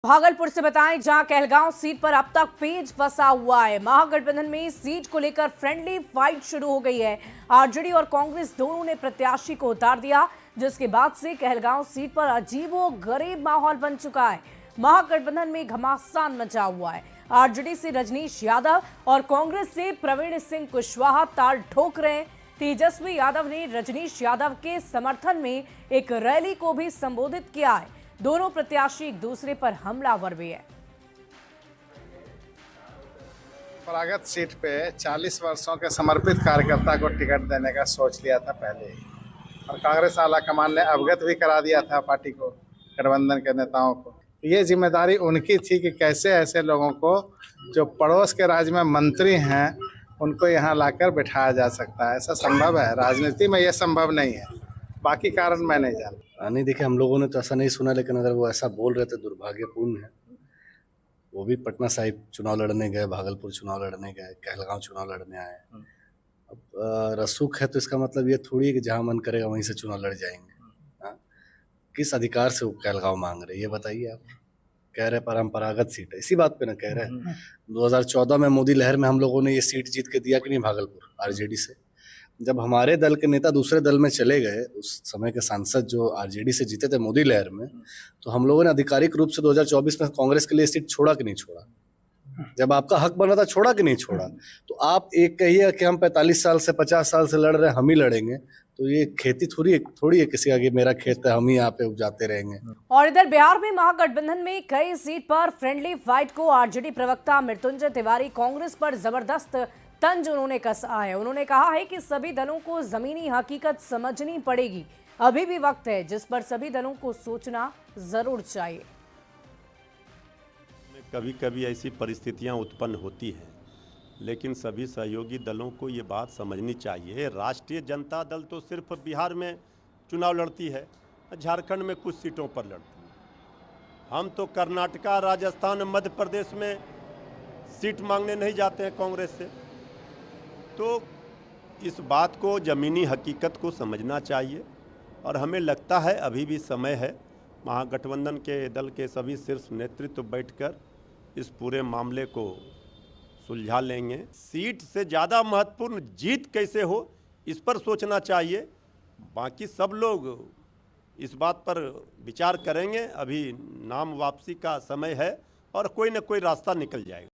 भागलपुर से बताएं, जहां कहलगांव सीट पर अब तक पेच फंसा हुआ है। महागठबंधन में सीट को लेकर फ्रेंडली फाइट शुरू हो गई है। आरजेडी और कांग्रेस दोनों ने प्रत्याशी को उतार दिया, जिसके बाद से कहलगांव सीट पर अजीबोगरीब माहौल बन चुका है। महागठबंधन में घमासान मचा हुआ है। आरजेडी से रजनीश यादव और कांग्रेस से प्रवीण सिंह कुशवाहा ताल ठोक रहे हैं। तेजस्वी यादव ने रजनीश यादव के समर्थन में एक रैली को भी संबोधित किया है। दोनों प्रत्याशी एक दूसरे पर हमलावर भी है। परागत सीट पे 40 वर्षों के समर्पित कार्यकर्ता को टिकट देने का सोच लिया था पहले ही, और कांग्रेस आला कमान ने अवगत भी करा दिया था पार्टी को, गठबंधन के नेताओं को। ये जिम्मेदारी उनकी थी कि कैसे ऐसे लोगों को जो पड़ोस के राज्य में मंत्री हैं उनको यहाँ लाकर बिठाया जा सकता है। ऐसा संभव है? राजनीति में यह संभव नहीं है। बाकी कारण मैं नहीं जानता। नहीं, देखिए, हम लोगों ने तो ऐसा नहीं सुना, लेकिन अगर वो ऐसा बोल रहे थे दुर्भाग्यपूर्ण है। वो भी पटना साहिब चुनाव लड़ने गए, भागलपुर चुनाव लड़ने गए, कहलगांव चुनाव लड़ने आए। अब रसूख है तो इसका मतलब ये थोड़ी है कि जहां मन करेगा वहीं से चुनाव लड़ जाएंगे। किस अधिकार से वो कहलगांव मांग रहे, ये बताइए आप। कह रहे परंपरागत सीट है, इसी बात पे ना कह रहे हैं। 2014 में मोदी लहर में हम लोगों ने ये सीट जीत के दिया कि नहीं, भागलपुर आरजेडी से। जब हमारे दल के नेता दूसरे दल में चले गए, उस समय के सांसद जो आरजेडी से जीते थे मोदी लहर में, तो हम लोगों ने आधिकारिक रूप से 2024 में कांग्रेस के लिए सीट छोड़ा कि नहीं छोड़ा? जब आपका हक बना था, छोड़ा कि नहीं छोड़ा? तो आप एक कहिए कि हम 45 साल से 50 साल से लड़ रहे हैं, हम ही लड़ेंगे, तो ये खेती थोड़ी है किसी का कि मेरा खेत है, हम ही यहाँ पे उपजाते रहेंगे। और इधर बिहार में महागठबंधन में कई सीट पर फ्रेंडली फाइट को आरजेडी प्रवक्ता मृत्युंजय तिवारी कांग्रेस पर जबरदस्त तंज उन्होंने कसा है। उन्होंने कहा है कि सभी दलों को जमीनी हकीकत समझनी पड़ेगी। अभी भी वक्त है जिस पर सभी दलों को सोचना जरूर चाहिए। कभी कभी ऐसी परिस्थितियां उत्पन्न होती हैं, लेकिन सभी सहयोगी दलों को ये बात समझनी चाहिए। राष्ट्रीय जनता दल तो सिर्फ बिहार में चुनाव लड़ती है, झारखंड में कुछ सीटों पर लड़ती है। हम तो कर्नाटका, राजस्थान, मध्य प्रदेश में सीट मांगने नहीं जाते हैं कांग्रेस से। तो इस बात को, ज़मीनी हकीकत को समझना चाहिए, और हमें लगता है अभी भी समय है। महागठबंधन के दल के सभी शीर्ष नेतृत्व बैठकर इस पूरे मामले को सुलझा लेंगे। सीट से ज़्यादा महत्वपूर्ण जीत कैसे हो, इस पर सोचना चाहिए। बाकी सब लोग इस बात पर विचार करेंगे। अभी नाम वापसी का समय है और कोई न कोई रास्ता निकल जाएगा।